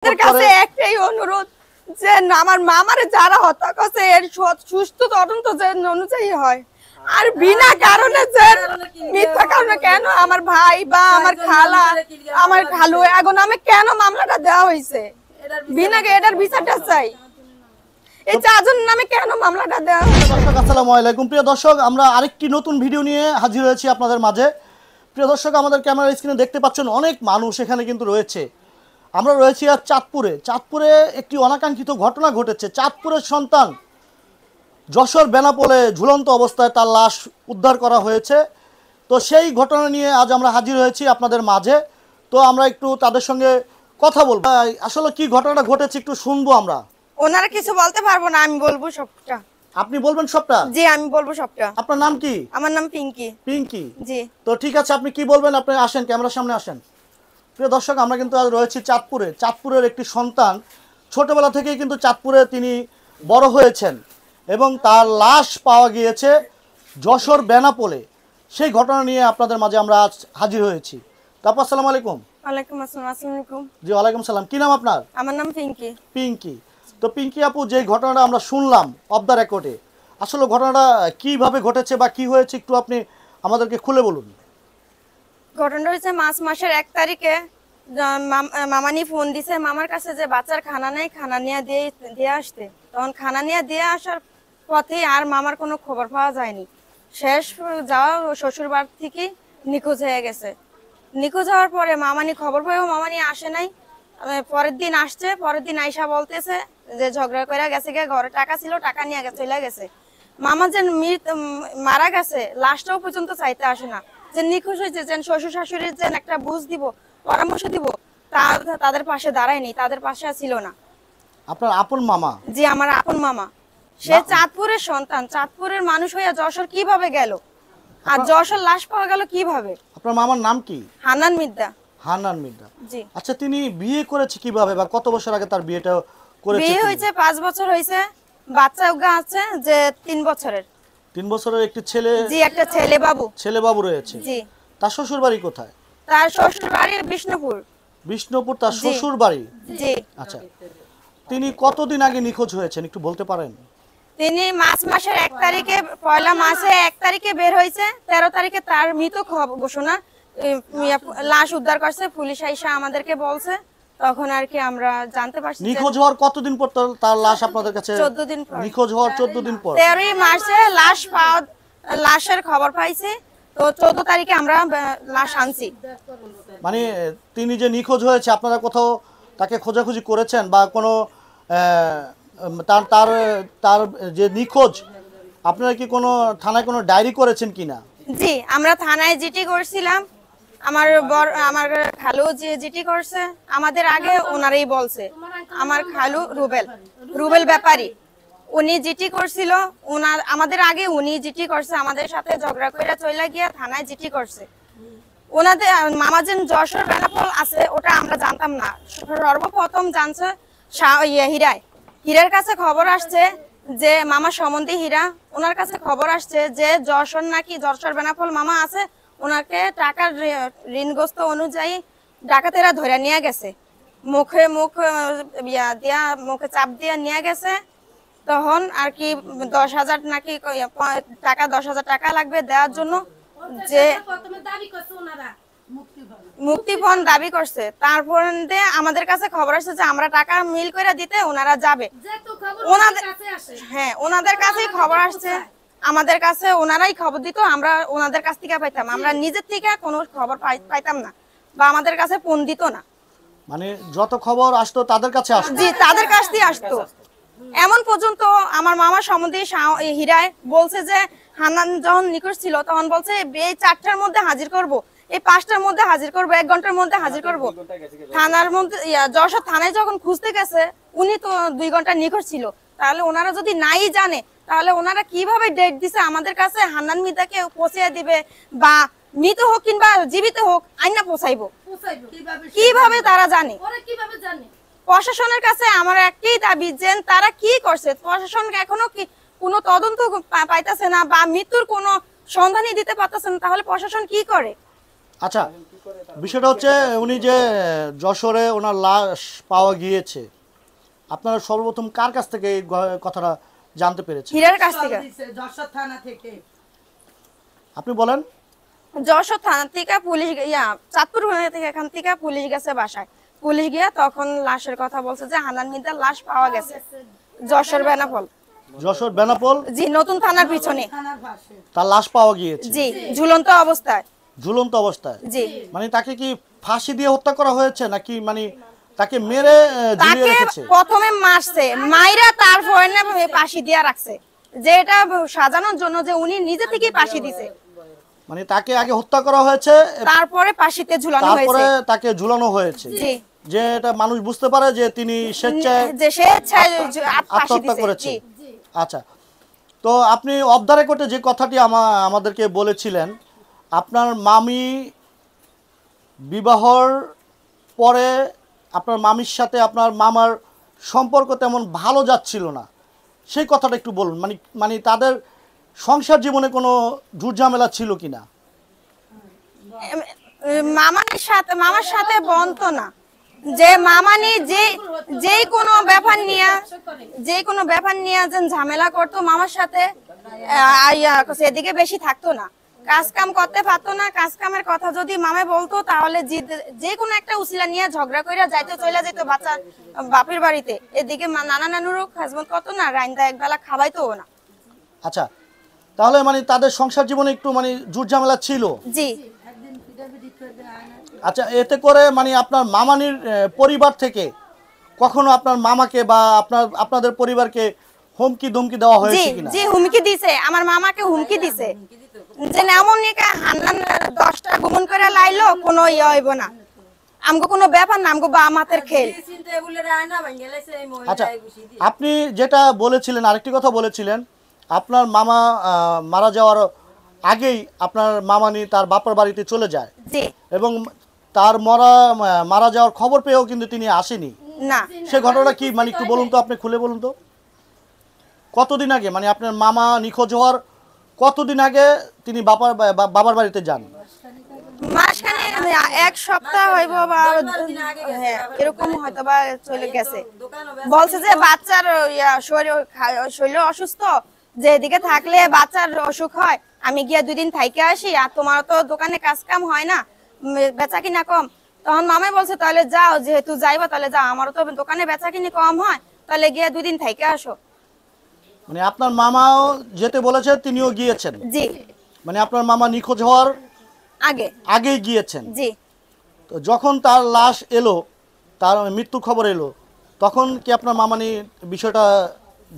কাছে একটাই অনুরোধ যে আমার মামারে যারা হত্যা করছে এর সুস্থ তদন্ত যে অনুযায়ী হয়, আর বিনা কারণে যে মিথ্যা কারণে কেন আমার ভাই বা আমার খালা আমার খালু এখন আমি কেন মামলাটা দেওয়া হয়েছে, বিনা এটার বিচারটা চাই। এই চারজনের নামে কেন মামলাটা দেওয়া হয়েছে? আসসালামু আলাইকুম প্রিয় দর্শক, আমরা আরেকটি নতুন ভিডিও নিয়ে হাজির হয়েছি আপনাদের মাঝে। প্রিয় দর্শক, আমাদের ক্যামেরা স্ক্রিনে দেখতে পাচ্ছেন অনেক মানুষ এখানে কিন্তু রয়েছে। আমরা রয়েছি আর চাঁদপুরে একটি অনাকাঙ্ক্ষিত ঘটনা ঘটেছে। চাঁদপুরের সন্তান যশোর বেনাপোলে ঝুলন্ত অবস্থায় তার লাশ উদ্ধার করা হয়েছে। তো সেই ঘটনা নিয়ে আজ আমরা হাজির হয়েছি আপনাদের মাঝে। তো আমরা একটু তাদের সঙ্গে কথা বলবো। আসলে কি ঘটনাটা ঘটেছে একটু শুনবো আমরা। ওনারা কিছু বলতে পারবো না, আমি বলবো সবটা। আপনি বলবেন সবটা? জি, আমি বলবো সবটা। আপনার নাম কি? আমার নাম পিঙ্কি। পিঙ্কি, জি। তো ঠিক আছে, আপনি কি বলবেন? আপনি আসেন, ক্যামেরার সামনে আসেন। প্রিয় দর্শক, আমরা কিন্তু আজ রয়েছি চাঁদপুরের একটি সন্তান ছোটবেলা থেকেই কিন্তু চাঁদপুরে তিনি বড় হয়েছেন এবং তার লাশ পাওয়া গিয়েছে যশোর বেনাপোলে। সেই ঘটনা নিয়ে আপনাদের মাঝে আমরা আজ হাজির হয়েছি। তারপর আসসালামু আলাইকুম। ওয়ালাইকুম আসসালাম। আসসালামু আলাইকুম। জি ওয়ালাইকুম সালাম। কি নাম আপনার? আমার নাম পিঙ্কি। পিঙ্কি। তো পিঙ্কি আপু, যে ঘটনাটা আমরা শুনলাম অফ দ্য রেকর্ডে, আসলে ঘটনাটা কিভাবে ঘটেছে বা কি হয়েছে একটু আপনি আমাদেরকে খুলে বলুন। ঘটনা হয়েছে মার্চ মাসের 1 তারিখে মামানি ফোন দিছে মামার কাছে যে বাচ্চার খানা নেই, খানা নিয়ে দিয়ে আসতে। তখন খানা নিয়ে দিয়ে আসার পথে আর মামার কোনো খবর পাওয়া যায়নি। শেষ যাওয়া শ্বশুর বাড়ি থেকে নিখোঁজ হয়ে গেছে। নিখোঁজ হওয়ার পরে মামানি খবর পেয়েও মামানি আসে নাই। পরের দিন আসছে, পরের দিন আইসা বলতেছে যে ঝগড়া করে গেছে, গিয়ে ঘরে টাকা ছিল, টাকা নিয়ে চলে গেছে। মামা যে মারা গেছে লাশটাও পর্যন্ত চাইতে আসে না। যে নিখোঁজ হয়েছে, যে শ্বশুর শাশুড়ির যে একটা বুঝ দিব, পরামর্শ দিব, তাদের পাশে দাঁড়ায়নি, তাদের পাশে ছিল না। আপনার আপন মামা? জি, আমার আপন মামা। সে চাঁদপুরের সন্তান, চাঁদপুরের মানুষ হইয়া যশোর কিভাবে গেল, আর যশোর লাশ পাওয়া গেল কিভাবে? আপনার মামার নাম কি? হান্নান মির্জা। হান্নান মির্জা। জি। আচ্ছা, তিনি বিয়ে করেছে কিভাবে বা কত বছর আগে তার বিয়েটা করেছে? বিয়ে হয়েছে 5 বছর হয়েছে, বাচ্চা আছে যে 3 বছরের। 3 বছরের একটি ছেলে? জি, একটা ছেলে বাবু রয়েছে। জি। তার শ্বশুর বাড়ি কোথায়? তার শ্বশুর বাড়ি বিষ্ণুপুর। বিষ্ণুপুর তার শ্বশুর বাড়ি? জি। আচ্ছা, তিনি কতদিন আগে নিখোঁজ হয়েছেন একটু বলতে পারেন? তিনি মার্চ মাসের 1 তারিখে, পয়লা মাসে 1 তারিখে বের হয়েছে। 13 তারিখে তার মৃত ঘোষণা, লাশ উদ্ধার করছে পুলিশ আইসা আমাদেরকে বলছে। তখন আর কি আমরা জানতে পারছি। নিখোঁজ হওয়ার কতদিন পর তার লাশ আপনাদের কাছে? 14 দিন পর। নিখোঁজ হওয়ার 14 দিন পর 13 মার্চে লাশের খবর পাইছি। তো 14 তারিখে আমরা লাশ আনছি। মানে তিনি যে নিখোঁজ হয়েছে আপনারা কোথাও তাকে খোঁজাখুঁজি করেছেন বা কোনো তার তার যে নিখোঁজ আপনারা কি কোনো থানায় কোনো ডায়েরি করেছেন কিনা? জি, আমরা থানায় জিটি করছিলাম। আমার খালু জিটি করছে আমাদের আগে, ওনারই বলছে। আমার খালু রুবেল ব্যাপারী, উনি জিটি করছিল আমাদের আগে, উনি জিটি করছে আমাদের সাথে ঝগড়া করে চলে গিয়া থানায় জিটি করছে। ওনাদের মামাজন যশোর বেনাপোল আছে, ওটা আমরা জানতাম না। সর্বপ্রথম জানছে হীরার কাছে খবর আসছে যে মামা সম্বন্ধী হীরা, ওনার কাছে খবর আসছে যে যশোর নাকি যশোর বেনাপোল মামা আছে, ওনাকে টাকার ঋণগ্রস্ত অনুযায়ী ডাকাতেরা ধরে নিয়ে গেছে। মুখে চাপ দিয়া নিয়ে গেছে। তখন আর কি 10,000 নাকি টাকা, 10,000 টাকা লাগবে দেওয়ার জন্য, যে মুক্তিপণ দাবি করছে। তারপর আমাদের কাছে খবর আসছে যে আমরা টাকা মিল করে দিতে ওনারা যাবে। ওনাদের কাছেই খবর আসছে, আমাদের কাছে ওনারাই খবর দিত, আমরা ওনাদের কাছ থেকে পাইতাম। আমরা নিজের থেকে কোনো খবর পাইতাম না বা আমাদের কাছে ফোন দিত না। মানে যত খবর আসতো তাদের কাছে আসতো? জি, তাদের কাছ থেকে আসতো। এমন পর্যন্ত আমার মামা সম্বন্ধে হীরায় বলছে যে হান্নান যখন নিখোঁজ ছিল তখন বলছে এই 4টার মধ্যে হাজির করব, এই 5টার মধ্যে হাজির করব, 1 ঘন্টার মধ্যে হাজির করব। থানার মধ্যে যশোর থানায় যখন খুঁজতে গেছে, উনি তো 2 ঘন্টা নিখোঁজ ছিল। তাহলে ওনারা যদি নাই জানে, তাহলে ওনারা কিভাবে ডেট দিছে আমাদের কাছে হান্নান মির্জাকে পৌঁছে দিবে, বা মৃত হোক কিংবা জীবিত হোক আইনা পৌঁছাইবো কিভাবে তারা জানে? প্রশাসনের কাছে আমার একটাই দাবি যে তারা কি করছে, প্রশাসন এখনো কি কোনো তদন্ত পাইতেছে না বা মৃত্যুর কোনো সন্ধানই দিতে পারতেছে না, তাহলে প্রশাসন কি করে? আচ্ছা, বিষয়টা হচ্ছে উনি যে যশোরে ওনার লাশ পাওয়া গিয়েছে, আপনারা সর্বপ্রথম কার কাছ থেকে এই কথাটা জানতে পেরেছেন? হীরার কাছ থেকে। যশোর থানা থেকে। আপনি বলেন। যশোর থানা থেকে পুলিশ চাঁদপুর থেকে এখান থেকে পুলিশ গেছে বাসায়। পুলিশ গিয়া তখন লাশের কথা বলছে যে হান্নান মির্জার লাশ পাওয়া গেছে যশোর বেনাপোল। যশোর বেনাপোল, জি, নতুন থানার পিছনে। থানার পাশে। তার লাশ পাওয়া গিয়েছে জি, ঝুলন্ত অবস্থায়। ঝুলন্ত অবস্থায়। জি, মানে তাকে কি ফাঁসি দিয়ে হত্যা করা হয়েছে নাকি মানে তাকে মেরে ঝুলিয়ে তাকে রেখেছে? প্রথমে মারছে, মাইরা তারপরে না ফাঁসি দিয়া রাখছে, যে এটা সাজানোর জন্য যে উনি নিজে থেকেই ফাঁসি দিছে। মানে তাকে আগে হত্যা করা হয়েছে, তারপরে ফাঁসিতে ঝুলানো তারপরে হয়েছে। তাকে ঝুলানো হয়েছে, জি, যে এটা মানুষ বুঝতে পারে যে তিনি স্বেচ্ছায় যে সে ফাঁসি আত্মহত্যা দিছে। করেছে। জি, আচ্ছা, তো আপনি অফ দ্য রেকর্ডে যে কথাটি আমাদেরকে বলেছিলেন, আপনার মামি বিবাহর পরে আপনার মামির সাথে আপনার মামার সম্পর্ক তেমন ভালো যাচ্ছিল না, সেই কথাটা একটু বলুন। মানে মানে তাদের সংসার জীবনে কোনো ঝুটঝামেলা ছিল কিনা? মামার সাথে বনতো না, যে মামানি যে কোনো ব্যাপার নিয়ে যেন ঝামেলা করতো মামার সাথে, সেদিকে বেশি থাকতো না, কাজ কাম করতে পারতো না। কাজ কামের কথা যদি মামে বলতো তাহলে যে কোনো একটা উসিলা নিয়ে ঝগড়া কইরা যাইতো, চলে যেত বাচ্চা বাপের বাড়িতে। এদিকে নানা নানুরও খাজমত করতো না, রাইন্দা একবেলা খাওয়াইতো না। আচ্ছা, তাহলে মানে তাদের সংসার জীবনে একটু মানে ঝুটঝামেলা ছিল। জি, আচ্ছা, এতে করে মানে আপনার মামানির পরিবার থেকে কখনো আপনার মামাকে বা আপনাদের পরিবারকে হুমকি ধমকি দেওয়া জি, হয়েছে কিনা? জি, হুমকি দিছে, আমার মামাকে হুমকি দিছে যে এমন নিকা হান্নান 10টা গুমন করে লাইলো, কোনো ইয়ে হইব না, আমগো কোনো ব্যাপার না, আমগো বা আমাদের খেল। আচ্ছা, আপনি যেটা বলেছিলেন, আরেকটি কথা বলেছিলেন, আপনার মামা মারা যাওয়ার আগেই আপনার মামানি তার বাবার বাড়িতে চলে যায় জি, এবং তার মারা যাওয়ার খবর পেয়েও কিন্তু তিনি আসেনি। না, সে ঘটনাটা কি মানে একটু বলুন তো, আপনি খুলে বলুন তো। কতদিন আগে, মানে আপনার মামা নিখোঁজ হওয়ার কতদিন আগে তিনি বাবার বাড়িতে যান? মাসখানে 1 সপ্তাহ হইব বা হ্যাঁ এরকম হয়তো বা চলে গেছে। বলছে যে বাচ্চার শরীর অসুস্থ, যে এদিকে থাকলে বাচ্চার অসুখ হয়, আমি গিয়া 2 দিন থাইকে আসি, আর তোমার তো দোকানে কাজ কাম হয় না, বেচা কিনা কম। তখন মামাই বলছে তাহলে যাও, যেহেতু যাইবা তাহলে যাও, আমারও তো দোকানে বেচা কিনি কম হয়, তাহলে গিয়া 2 দিন থাইকে আসো। মানে আপনার মামাও যেতে বলেছে, তিনিও গিয়েছেন? জি, মানে আপনার মামা নিখোঁজ হওয়ার আগেই গিয়েছেন। জি, তো যখন তার লাশ এলো, তার মৃত্যুর খবর এলো, তখন কি আপনার মামানি বিষয়টা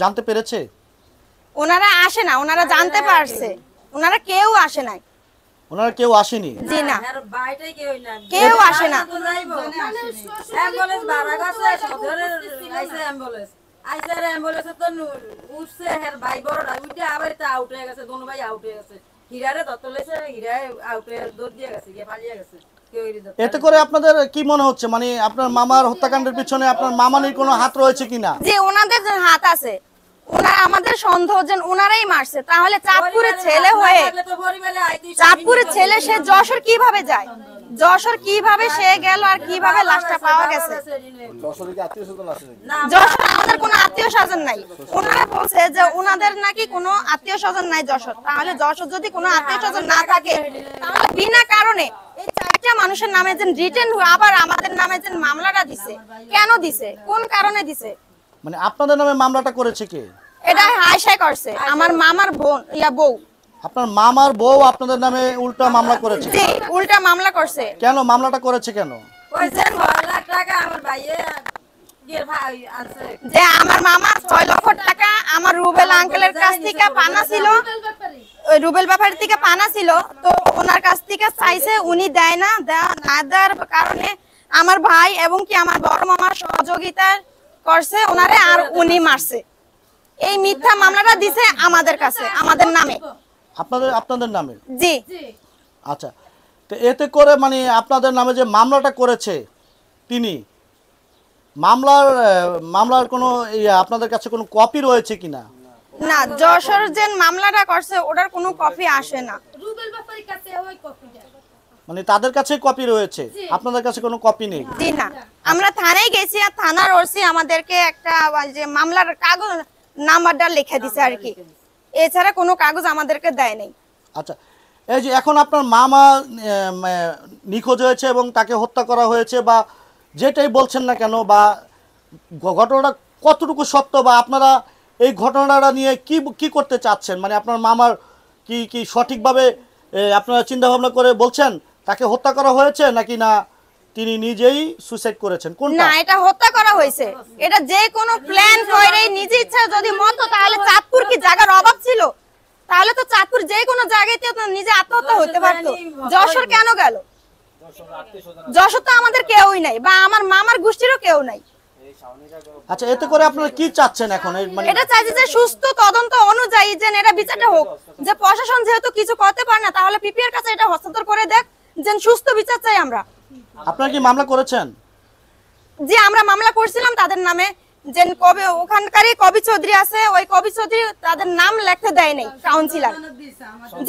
জানতে পেরেছে? ওনারা আসে না, ওনারা জানতে পারছে, ওনারা কেউ আসে নাই। ওনারা কেউ আসেনি? জি না, কেউ আসে না। এতে করে আপনাদের কি মনে হচ্ছে, মানে আপনার মামার হত্যাকাণ্ডের পিছনে আপনার মামানির কোনো হাত রয়েছে কিনা? যে ওনাদের যে হাত আছে, ওনারা আমাদের সন্দেহ যে ওনারাই মারছে। তাহলে চাঁদপুরের ছেলে হয়ে, চাঁদপুরের ছেলে সে যশোর কিভাবে যায়? যশোর কিভাবে সে গেল আর কিভাবে লাশটা পাওয়া গেছে? যশোর আমাদের কোনো আত্মীয় স্বজন নাই। ওনারা বলছে যে ওনাদের নাকি কোনো আত্মীয় স্বজন নাই যশোর। তাহলে যশোর যদি কোনো আত্মীয় স্বজন না থাকে, তাহলে বিনা কারণে এই 4টা মানুষের নামে যে রিটেন আবার আমাদের নামে যে মামলাটা দিছে, কেন দিছে, কোন কারণে দিছে? মানে আপনাদের নামে মামলাটা করেছে কে? এটা আয়শা করছে, আমার মামার বোন বউ। আপনার মামার বউ আপনাদের নামে উল্টা মামলা করেছে? জি, উল্টা মামলা করছে। কেন মামলাটা করেছে কেন? যে আমার মামা 6 লক্ষ টাকা আমার রুবেল আঙ্কেলের কাছ থেকে পানা ছিল, ওই রুবেল ব্যাপারীর থেকে পানা ছিল, তো ওনার কাছ থেকে চাইছে, উনি দেয় না, না দেওয়ার কারণে আমার ভাই এবং কি আমার বড় মামার সহযোগিতা করছে ওনারে, আর উনি মারছে। এই মিথ্যা মামলাটা দিছে আমাদের কাছে, আমাদের নামে। আপনাদের নামে? জি। আচ্ছা, তো এতে করে মানে আপনাদের নামে যে মামলাটা করেছে তিনি, মামলার কোনো আপনাদের কাছে কোনো কপি রয়েছে কিনা? না, যশোর যে মামলাটা করছে ওটার কোনো কপি আসে না। মানে তাদের কাছে কপি রয়েছে, আপনাদের কাছে কোনো কপি নেই? জি না, আমরা থানায় গেছি আর থানার ওসি আমাদেরকে একটা যে মামলার কাগজ নাম্বারটা লিখে দিছে আর কি, এছাড়া কোনো কাগজ আমাদেরকে দেয় নাই। আচ্ছা, এই যে এখন আপনার মামা নিখোঁজ হয়েছে এবং তাকে হত্যা করা হয়েছে, বা যেটাই বলছেন না কেন, বা ঘটনাটা কতটুকু সত্য, বা আপনারা এই ঘটনাটা নিয়ে কি কি করতে চাচ্ছেন? মানে আপনার মামার কি কি সঠিকভাবে আপনারা চিন্তা ভাবনা করে বলছেন তাকে হত্যা করা হয়েছে, নাকি না তিনি নিজেই সুইসাইড করেছেন? কোনটা? না, এটা হত্যা করা হয়েছে। এটা যে কোনো প্ল্যান করে নিজে ইচ্ছা যদি মতো, তাহলে চাঁদপুর কি জায়গার অভাব ছিল? তাহলে তো চাঁদপুর যে কোনো জায়গাতে তো নিজে আত্মহত্যা হতে পারতো। যশোর কেন গেল? যশোর তো আমাদের কেউই নাই, বা আমার মামার গোষ্ঠীরও কেউ নাই। আচ্ছা, এতে করে আপনারা কি চাচ্ছেন এখন? মানে এটা চাইছি যে সুস্থ তদন্ত অনুযায়ী যে এটা বিচারটা হোক, যে প্রশাসন যেহেতু কিছু করতে পারে না, তাহলে পিপিআর কাছে এটা হস্তান্তর করে দেখ, যে সুস্থ বিচার চাই আমরা। আপনারা কি মামলা করেছেন? যে আমরা মামলা করছিলাম তাদের নামে, যে কবি ওখানকারই কবি চৌধুরী আছে, ওই কবি চৌধুরী তাদের নাম লিখতে দেয় নাই কাউন্সিলর,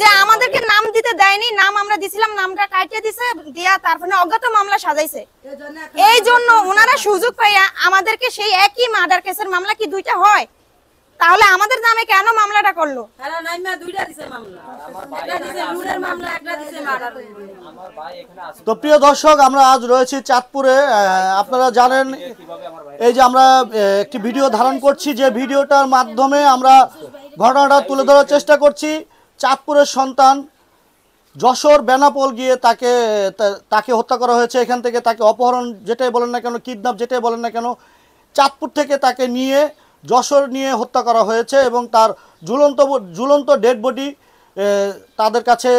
যে আমাদেরকে নাম দিতে দেয়নি। নাম আমরা দিছিলাম, নামটা কাটিয়ে দিছে, দিয়া তারপরে অজ্ঞাত মামলা সাজাইছে। এই জন্য ওনারা সুযোগ পাইয়া আমাদেরকে সেই একই মার্ডার কেসের মামলা কি দুইটা হয়? তাহলে আমাদের নামে কেন মামলাটা করলো? তো প্রিয় দর্শক, আমরা আজ রয়েছি চাঁদপুরে। আপনারা জানেন এই যে আমরা একটি ভিডিও ধারণ করছি, যে ভিডিওটার মাধ্যমে আমরা ঘটনাটা তুলে ধরার চেষ্টা করছি। চাঁদপুরের সন্তান যশোর বেনাপোল গিয়ে তাকে হত্যা করা হয়েছে। এখান থেকে তাকে অপহরণ যেটাই বলেন না কেন, কিডন্যাপ যেটাই বলেন না কেন, চাঁদপুর থেকে তাকে নিয়ে যশোর নিয়ে হত্যা করা হয়েছে, এবং তার ঝুলন্ত ডেড বডি তাদের কাছে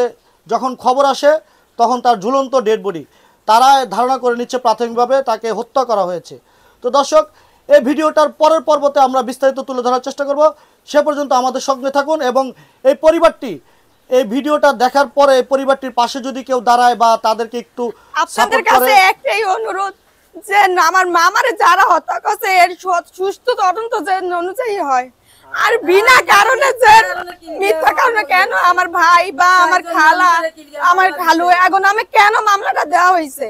যখন খবর আসে, তখন তার ঝুলন্ত ডেড বডি তারা ধারণা করে নিচ্ছে প্রাথমিকভাবে তাকে হত্যা করা হয়েছে। তো দর্শক, এই ভিডিওটার পরের পর্বতে আমরা বিস্তারিত তুলে ধরার চেষ্টা করব। সে পর্যন্ত আমাদের সঙ্গে থাকুন, এবং এই পরিবারটি এই ভিডিওটা দেখার পরে এই পরিবারটির পাশে যদি কেউ দাঁড়ায় বা তাদেরকে একটু আপনাদের সাপোর্ট কাছে করে, একটাই অনুরোধ, যে আমার মামারে যারা হত্যা করছে এর সুস্থ তদন্ত যে অনুযায়ী হয়, আর বিনা কারণে যে মিথ্যা কারণে কেন আমার ভাই বা আমার খালা, আমার খালু এখন আমি কেন মামলাটা দেওয়া হয়েছে,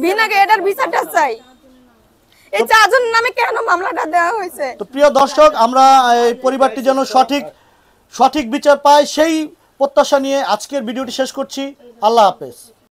বিনা এটার বিচারটা চাই। এই চারজনের নামে কেন মামলাটা দেওয়া হয়েছে? তো প্রিয় দর্শক, আমরা এই পরিবারটি যেন সঠিক বিচার পায় সেই প্রত্যাশা নিয়ে আজকের ভিডিওটি শেষ করছি। আল্লাহ হাফেজ।